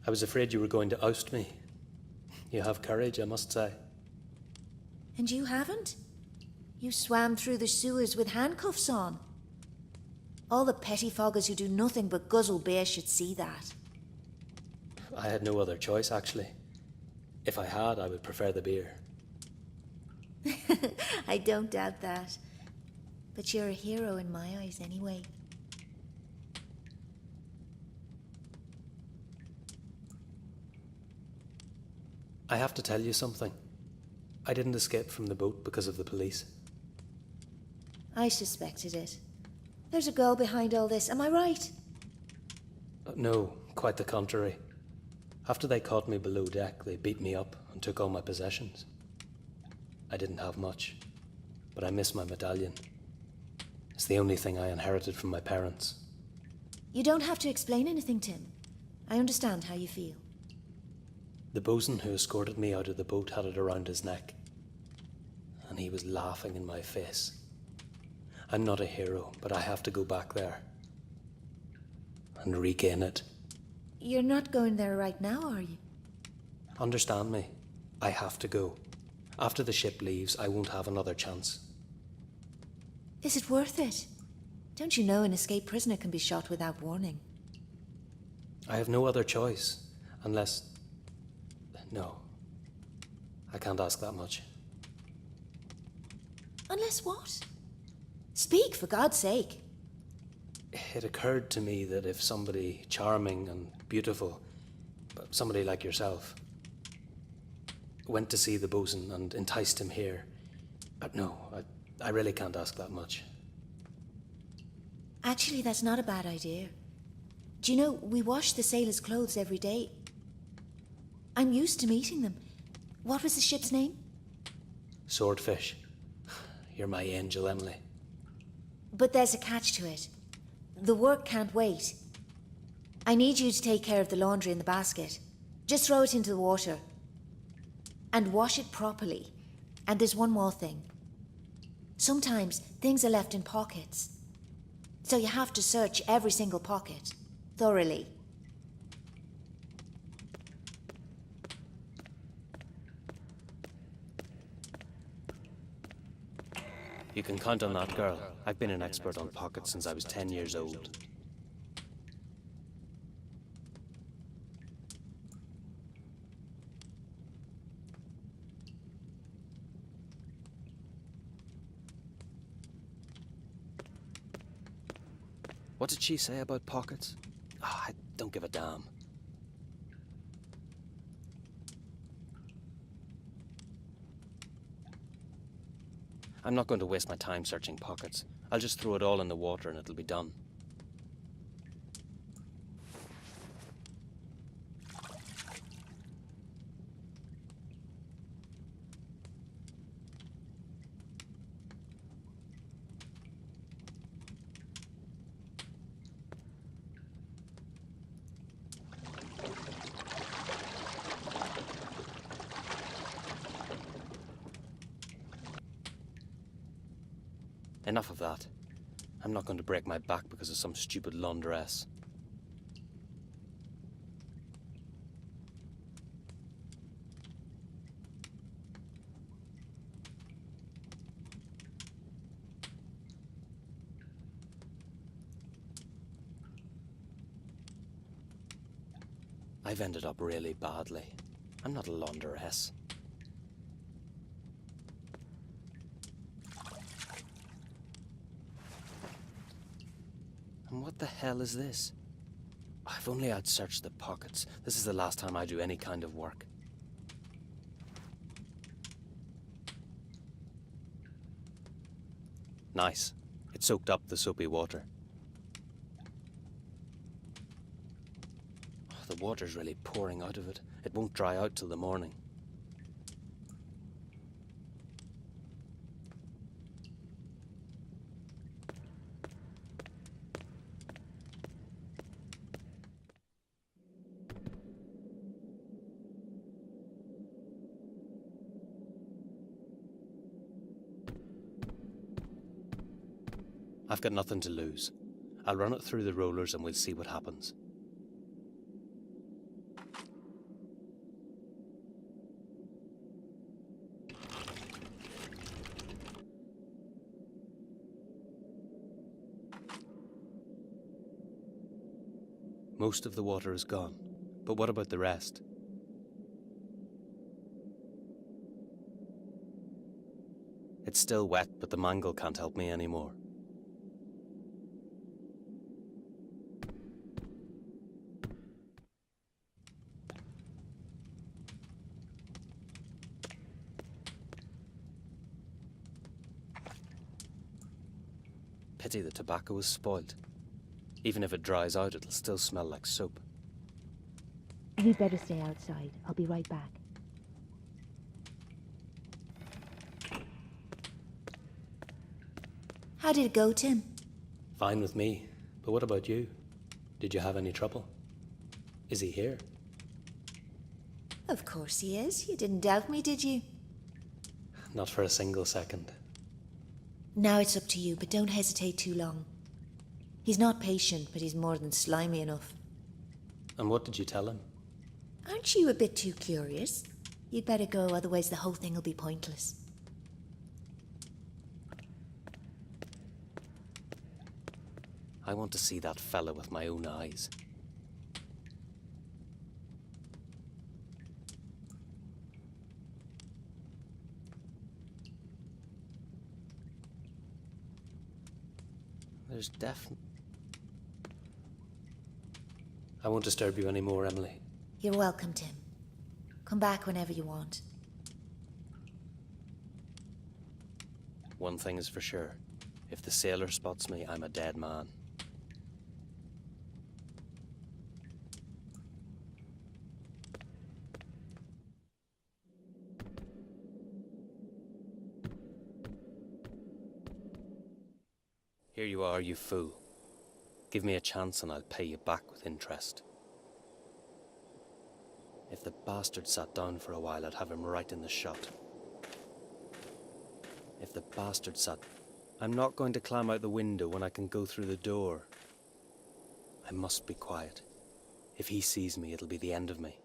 I was afraid you were going to oust me. You have courage, I must say. And you haven't? You swam through the sewers with handcuffs on. All the pettifoggers who do nothing but guzzle beer should see that. I had no other choice, actually. If I had, I would prefer the beer. I don't doubt that. But you're a hero in my eyes anyway. I have to tell you something. I didn't escape from the boat because of the police. I suspected it. There's a girl behind all this, am I right? No, quite the contrary. After they caught me below deck, they beat me up and took all my possessions. I didn't have much, but I miss my medallion. It's the only thing I inherited from my parents. You don't have to explain anything, Tim. I understand how you feel. The bosun who escorted me out of the boat had it around his neck, and he was laughing in my face. I'm not a hero, but I have to go back there and regain it. You're not going there right now, are you? Understand me. I have to go. After the ship leaves, I won't have another chance. Is it worth it? Don't you know an escaped prisoner can be shot without warning? I have no other choice, unless... No. I can't ask that much. Unless what? Speak, for God's sake. It occurred to me that if somebody charming and beautiful, somebody like yourself, went to see the bosun and enticed him here... No, I really can't ask that much. Actually, that's not a bad idea. Do you know, we wash the sailors' clothes every day. I'm used to meeting them. What was the ship's name? Swordfish. You're my angel, Emily. But there's a catch to it. The work can't wait. I need you to take care of the laundry in the basket. Just throw it into the water. And wash it properly. And there's one more thing. Sometimes things are left in pockets. So you have to search every single pocket, thoroughly. You can count on that, girl. I've been an expert on pockets since I was 10 years old. What did she say about pockets? Oh, I don't give a damn. I'm not going to waste my time searching pockets. I'll just throw it all in the water and it'll be done. Enough of that. I'm not going to break my back because of some stupid laundress. I've ended up really badly. I'm not a laundress. And what the hell is this? If only I'd searched the pockets. This is the last time I do any kind of work. Nice. It soaked up the soapy water. Oh, the water's really pouring out of it. It won't dry out till the morning. I've got nothing to lose. I'll run it through the rollers and we'll see what happens. Most of the water is gone, but what about the rest? It's still wet, but the mangle can't help me anymore. Pity the tobacco is spoiled. Even if it dries out, it'll still smell like soap. You'd better stay outside. I'll be right back. How did it go, Tim? Fine with me, but what about you? Did you have any trouble? Is he here? Of course he is. You didn't doubt me, did you? Not for a single second. Now it's up to you, but don't hesitate too long. He's not patient, but he's more than slimy enough. And what did you tell him? Aren't you a bit too curious? You'd better go, otherwise the whole thing will be pointless. I want to see that fella with my own eyes. There's definitely... I won't disturb you anymore, Emily. You're welcome, Tim. Come back whenever you want. One thing is for sure. If the sailor spots me, I'm a dead man. Here you are, you fool. Give me a chance and I'll pay you back with interest. If the bastard sat down for a while, I'd have him right in the shot. If the bastard sat... I'm not going to climb out the window when I can go through the door. I must be quiet. If he sees me, it'll be the end of me.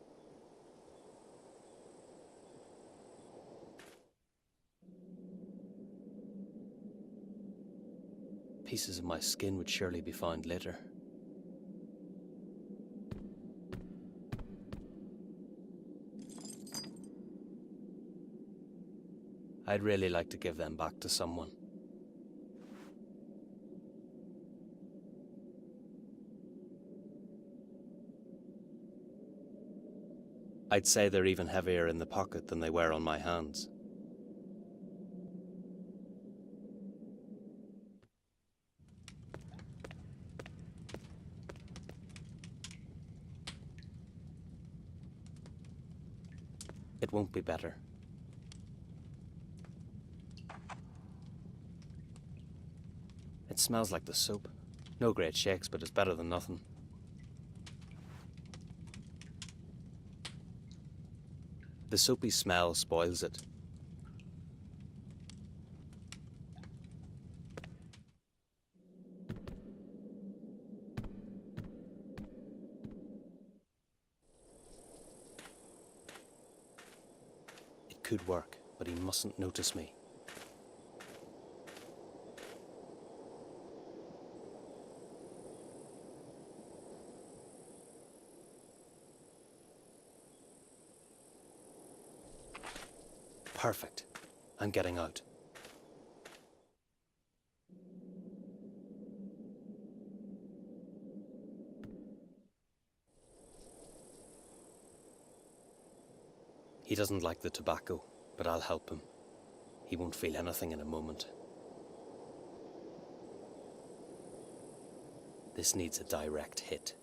Pieces of my skin would surely be found later. I'd really like to give them back to someone. I'd say they're even heavier in the pocket than they were on my hands. It won't be better. It smells like the soap. No great shakes, but it's better than nothing. The soapy smell spoils it. It could work, but he mustn't notice me. Perfect. I'm getting out. He doesn't like the tobacco, but I'll help him. He won't feel anything in a moment. This needs a direct hit.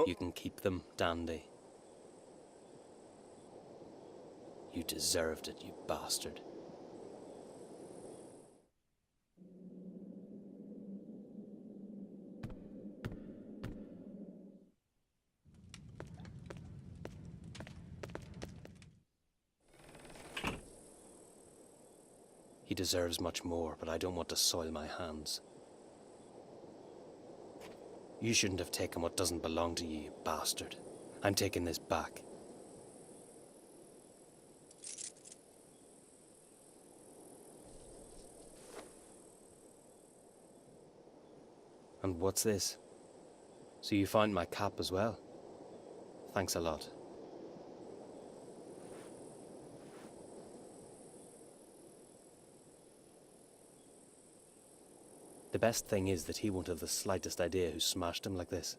You can keep them, Dandy. You deserved it, you bastard. He deserves much more, but I don't want to soil my hands. You shouldn't have taken what doesn't belong to you, you bastard. I'm taking this back. And what's this? So you found my cap as well? Thanks a lot. The best thing is that he won't have the slightest idea who smashed him like this.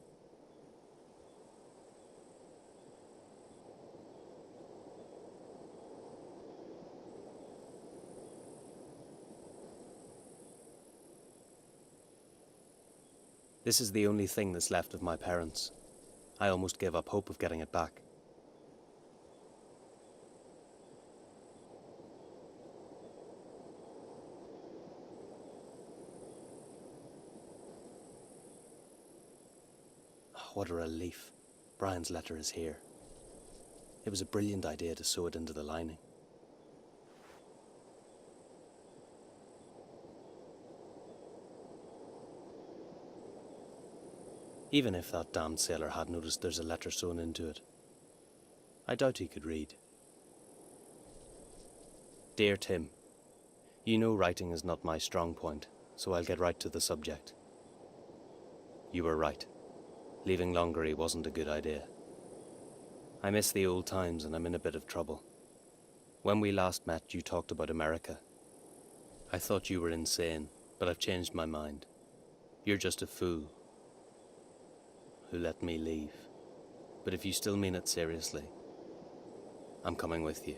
This is the only thing that's left of my parents. I almost gave up hope of getting it back. What a relief. Brian's letter is here. It was a brilliant idea to sew it into the lining. Even if that damned sailor had noticed there's a letter sewn into it, I doubt he could read. Dear Tim, you know writing is not my strong point, so I'll get right to the subject. You were right. Leaving Longery wasn't a good idea. I miss the old times and I'm in a bit of trouble. When we last met, you talked about America. I thought you were insane, but I've changed my mind. You're just a fool who let me leave. But if you still mean it seriously, I'm coming with you.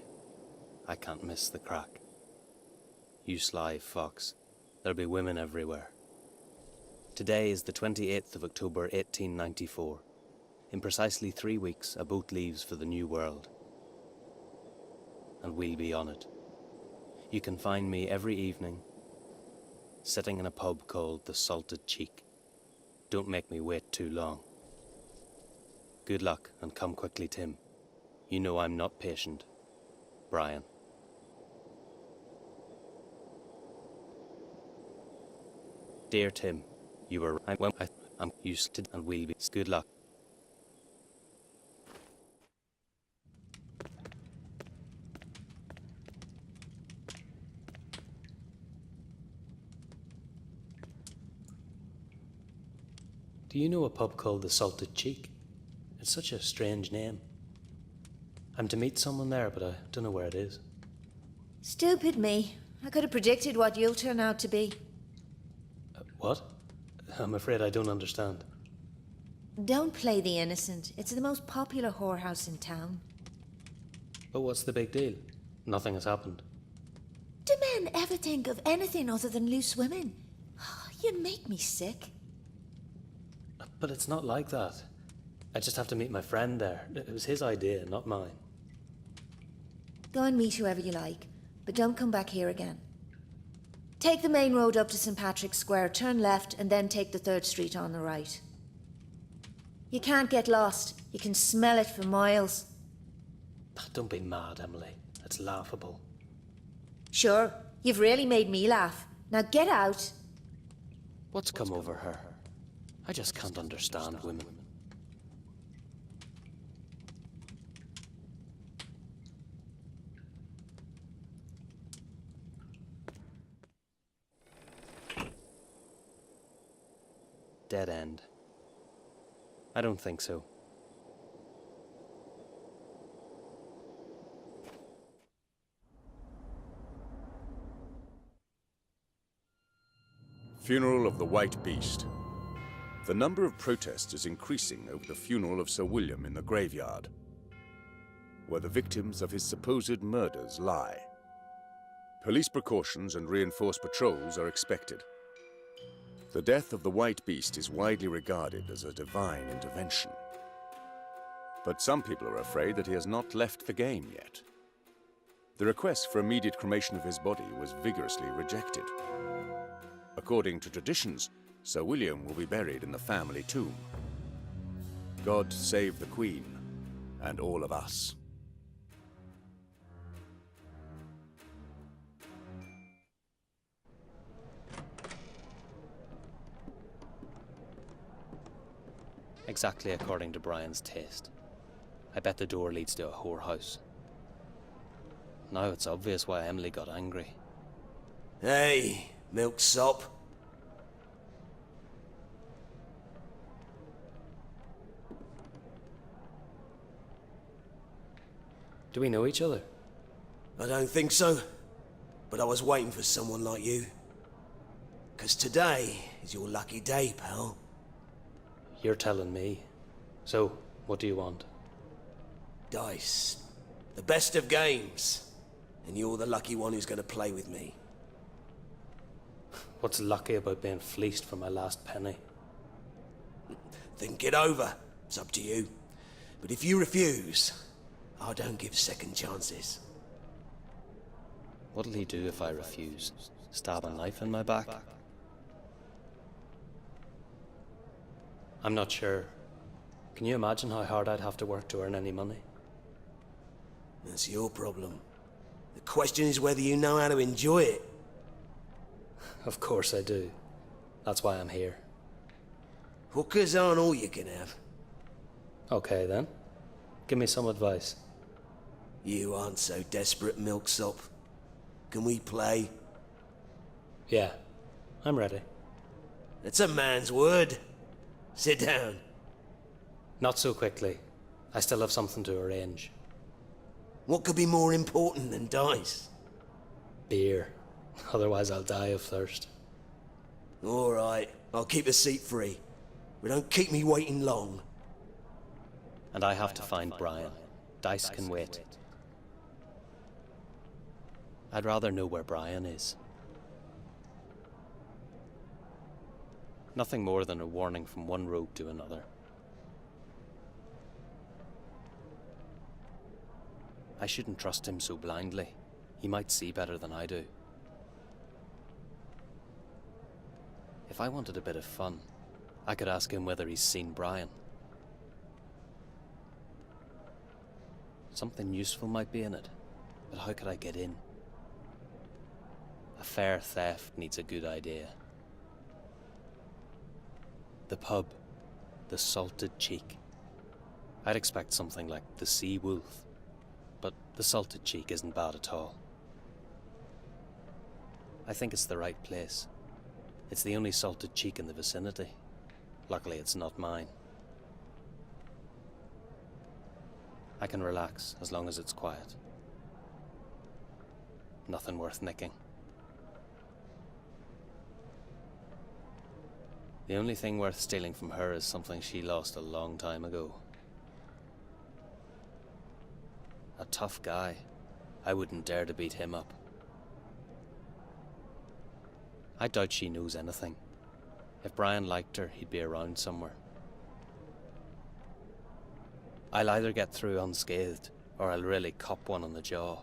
I can't miss the crack. You sly fox. There'll be women everywhere. Today is the 28th of October, 1894. In precisely 3 weeks, a boat leaves for the New World. And we'll be on it. You can find me every evening, sitting in a pub called the Salted Cheek. Don't make me wait too long. Good luck, and come quickly, Tim. You know I'm not patient. Brian. Dear Tim, you were right. Well, I'm used to, and we'll be. Good luck. Do you know a pub called the Salted Cheek? It's such a strange name. I'm to meet someone there, but I don't know where it is. Stupid me. I could have predicted what you'll turn out to be. What? I'm afraid I don't understand. Don't play the innocent. It's the most popular whorehouse in town. But what's the big deal? Nothing has happened. Do men ever think of anything other than loose women? You make me sick. But it's not like that. I just have to meet my friend there. It was his idea, not mine. Go and meet whoever you like, but don't come back here again. Take the main road up to St. Patrick's Square, turn left, and then take the 3rd Street on the right. You can't get lost. You can smell it for miles. Don't be mad, Emily. It's laughable. Sure, you've really made me laugh. Now get out. What's come over her? I just can't understand women. Dead end. I don't think so. Funeral of the White Beast. The number of protests is increasing over the funeral of Sir William in the graveyard, where the victims of his supposed murders lie. Police precautions and reinforced patrols are expected. The death of the White Beast is widely regarded as a divine intervention. But some people are afraid that he has not left the game yet. The request for immediate cremation of his body was vigorously rejected. According to traditions, Sir William will be buried in the family tomb. God save the Queen and all of us. Exactly according to Brian's taste. I bet the door leads to a whorehouse. Now it's obvious why Emily got angry. Hey, milksop. Do we know each other? I don't think so, but I was waiting for someone like you. 'Cause today is your lucky day, pal. You're telling me. So, what do you want? Dice. The best of games. And you're the lucky one who's gonna play with me. What's lucky about being fleeced for my last penny? Think it over. It's up to you. But if you refuse, I don't give second chances. What'll he do if I refuse? Stab a knife in my back? I'm not sure. Can you imagine how hard I'd have to work to earn any money? That's your problem. The question is whether you know how to enjoy it. Of course I do. That's why I'm here. Hookers aren't all you can have. Okay then. Give me some advice. You aren't so desperate, milksop. Can we play? Yeah, I'm ready. It's a man's word. Sit down. Not so quickly. I still have something to arrange. What could be more important than dice? Beer. Otherwise I'll die of thirst. All right, I'll keep a seat free. But don't keep me waiting long. And I have to find Brian. Dice can wait. I'd rather know where Brian is. Nothing more than a warning from one rogue to another. I shouldn't trust him so blindly. He might see better than I do. If I wanted a bit of fun, I could ask him whether he's seen Brian. Something useful might be in it, but how could I get in? A fair theft needs a good idea. The pub, the Salted Cheek. I'd expect something like the Sea Wolf, but the Salted Cheek isn't bad at all. I think it's the right place. It's the only Salted Cheek in the vicinity. Luckily, it's not mine. I can relax as long as it's quiet. Nothing worth nicking. The only thing worth stealing from her is something she lost a long time ago. A tough guy. I wouldn't dare to beat him up. I doubt she knows anything. If Brian liked her, he'd be around somewhere. I'll either get through unscathed, or I'll really cop one on the jaw.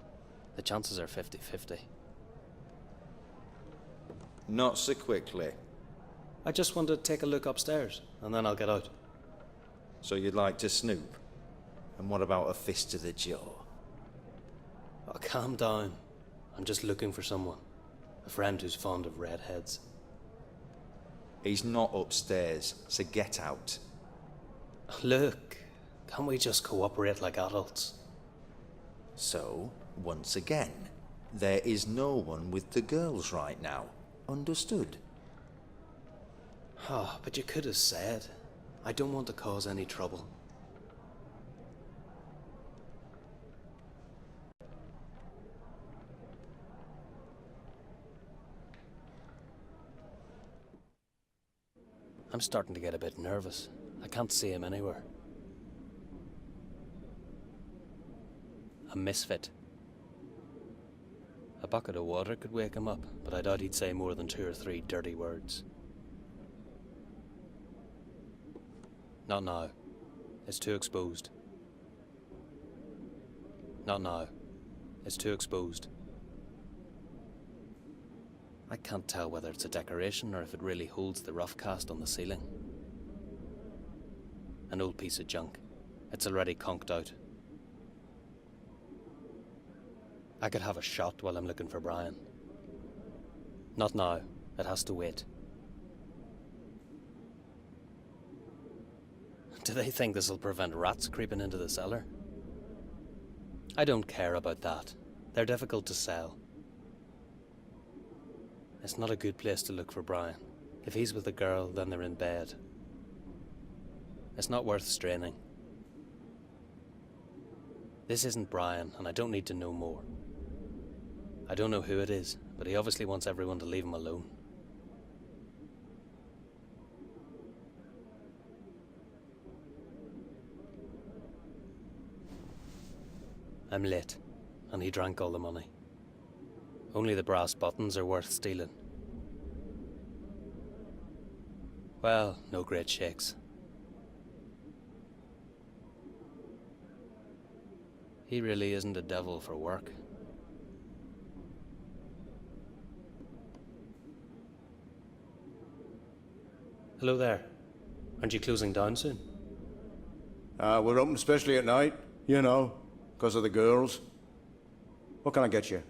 The chances are 50-50. Not so quickly. I just want to take a look upstairs, and then I'll get out. So you'd like to snoop? And what about a fist to the jaw? Oh, calm down. I'm just looking for someone. A friend who's fond of redheads. He's not upstairs, so get out. Look, can't we just cooperate like adults? So, once again, there is no one with the girls right now. Understood? Ah, but you could have said. I don't want to cause any trouble. I'm starting to get a bit nervous. I can't see him anywhere. A misfit. A bucket of water could wake him up, but I doubt he'd say more than 2 or 3 dirty words. Not now. It's too exposed. Not now. It's too exposed. I can't tell whether it's a decoration or if it really holds the rough cast on the ceiling. An old piece of junk. It's already conked out. I could have a shot while I'm looking for Brian. Not now. It has to wait. Do they think this'll prevent rats creeping into the cellar? I don't care about that. They're difficult to sell. It's not a good place to look for Brian. If he's with a girl, then they're in bed. It's not worth straining. This isn't Brian, and I don't need to know more. I don't know who it is, but he obviously wants everyone to leave him alone. I'm late, and he drank all the money. Only the brass buttons are worth stealing. Well, no great shakes. He really isn't a devil for work. Hello there. Aren't you closing down soon? We're open especially at night, you know, because of the girls. What can I get you?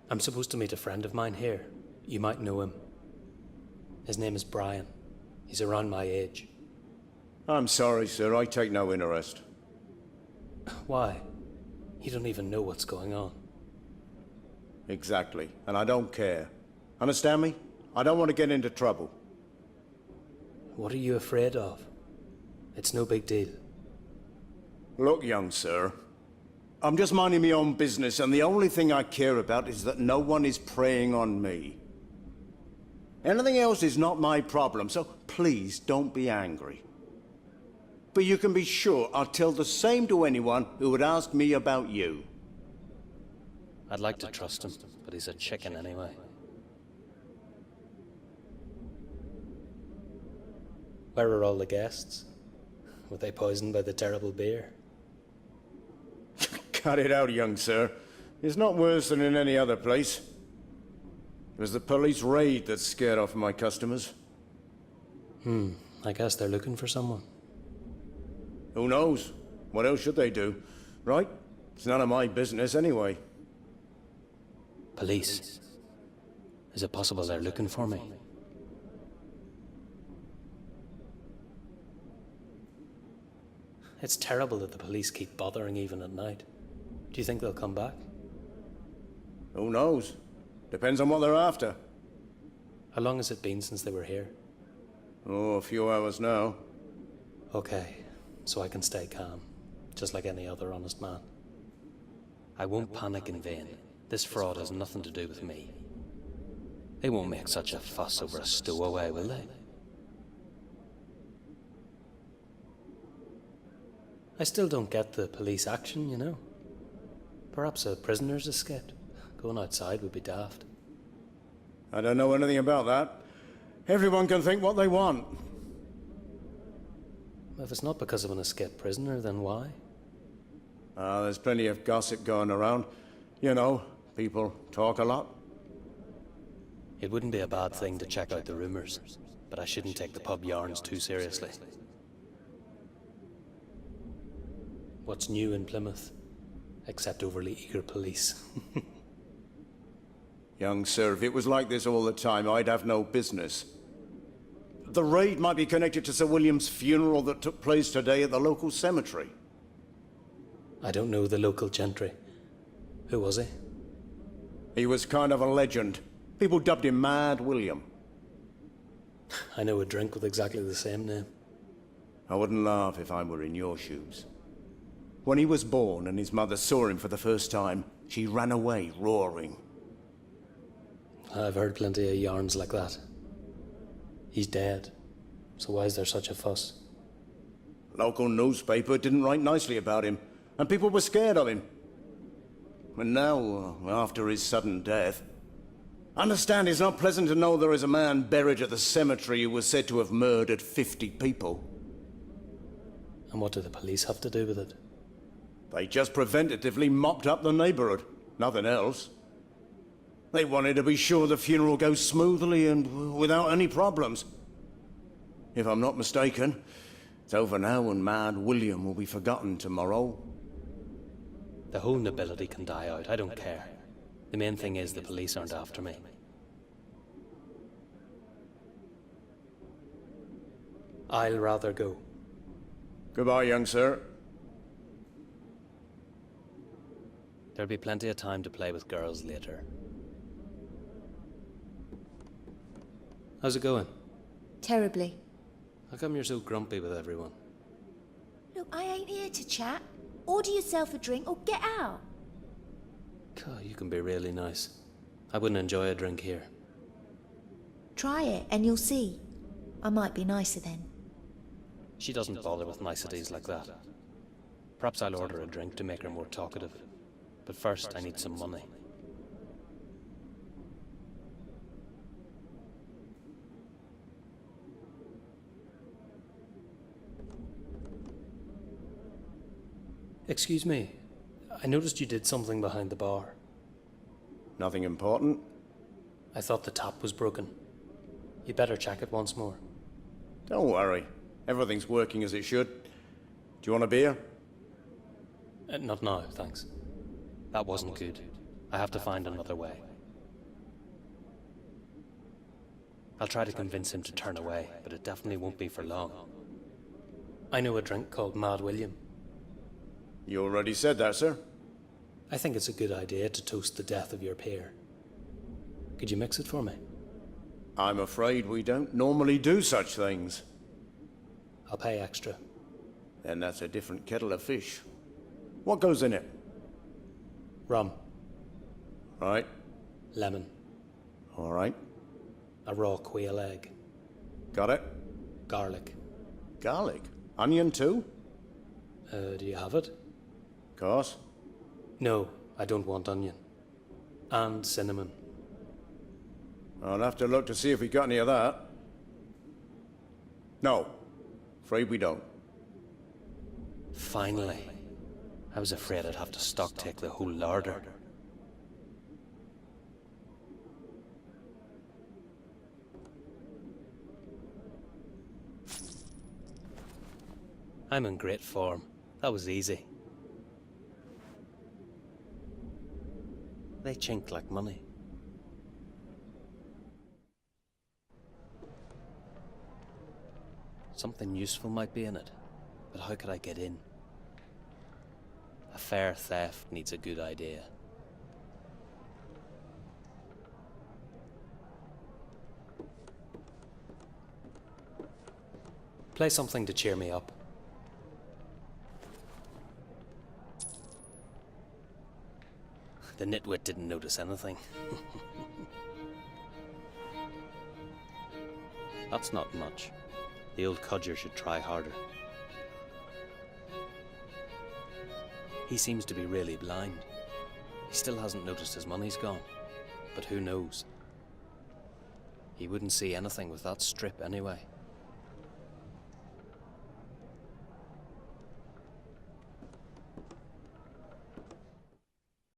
I'm supposed to meet a friend of mine here. You might know him. His name is Brian. He's around my age. I'm sorry, sir. I take no interest. Why? You don't even know what's going on. Exactly. And I don't care. Understand me? I don't want to get into trouble. What are you afraid of? It's no big deal. Look, young sir. I'm just minding my own business, and the only thing I care about is that no one is preying on me. Anything else is not my problem, so please don't be angry. But you can be sure I'll tell the same to anyone who would ask me about you. I'd like to trust him, but he's a chicken anyway. Where are all the guests? Were they poisoned by the terrible beer? Cut it out, young sir. It's not worse than in any other place. It was the police raid that scared off my customers. I guess they're looking for someone. Who knows? What else should they do? Right? It's none of my business anyway. Police. Is it possible they're looking for me? It's terrible that the police keep bothering even at night. Do you think they'll come back? Who knows? Depends on what they're after. How long has it been since they were here? Oh, a few hours now. Okay, so I can stay calm, just like any other honest man. I won't panic in vain. This fraud has nothing to do with me. They won't make such a fuss over a stowaway, will they? I still don't get the police action, you know. Perhaps a prisoner's escaped. Going outside would be daft. I don't know anything about that. Everyone can think what they want. If it's not because of an escaped prisoner, then why? There's plenty of gossip going around. You know, people talk a lot. It wouldn't be a bad thing to check out the rumours, but I shouldn't take the pub yarns too seriously. What's new in Plymouth? Except overly eager police. Young sir, if it was like this all the time, I'd have no business. The raid might be connected to Sir William's funeral that took place today at the local cemetery. I don't know the local gentry. Who was he? He was kind of a legend. People dubbed him Mad William. I know a drink with exactly the same name. I wouldn't laugh if I were in your shoes. When he was born and his mother saw him for the first time, she ran away roaring. I've heard plenty of yarns like that. He's dead, so why is there such a fuss? Local newspaper didn't write nicely about him, and people were scared of him. And now, after his sudden death, understand it's not pleasant to know there is a man buried at the cemetery who was said to have murdered 50 people. And what do the police have to do with it? They just preventatively mopped up the neighborhood, nothing else. They wanted to be sure the funeral goes smoothly and without any problems. If I'm not mistaken, it's over now and Mad William will be forgotten tomorrow. The whole nobility can die out, I don't care. The main thing is the police aren't after me. I'll rather go. Goodbye, young sir. There'll be plenty of time to play with girls later. How's it going? Terribly. How come you're so grumpy with everyone? Look, I ain't here to chat. order yourself a drink or get out. God, you can be really nice. I wouldn't enjoy a drink here. Try it and you'll see. I might be nicer then. She doesn't bother with niceties like that. Perhaps I'll order a drink to make her more talkative. But first, I need some money. Excuse me. I noticed you did something behind the bar. Nothing important? I thought the tap was broken. You better check it once more. Don't worry. Everything's working as it should. Do you want a beer? Not now, thanks. That wasn't good. I have to find another way. I'll try to convince him to turn away, but it definitely won't be for long. I know a drink called Mad William. You already said that, sir. I think it's a good idea to toast the death of your peer. Could you mix it for me? I'm afraid we don't normally do such things. I'll pay extra. Then that's a different kettle of fish. What goes in it? Rum, Right. lemon, All right. a raw quail egg, Got it? garlic. Garlic? Onion too? Do you have it? Course. No, I don't want onion. And cinnamon. I'll have to look to see if we got any of that. No. Afraid we don't. Finally. I was afraid I'd have to stocktake the whole larder. I'm in great form. That was easy. They chink like money. Something useful might be in it, but how could I get in? A fair theft needs a good idea. Play something to cheer me up. The nitwit didn't notice anything. That's not much. The old codger should try harder. He seems to be really blind. He still hasn't noticed his money's gone. But who knows? He wouldn't see anything with that strip anyway.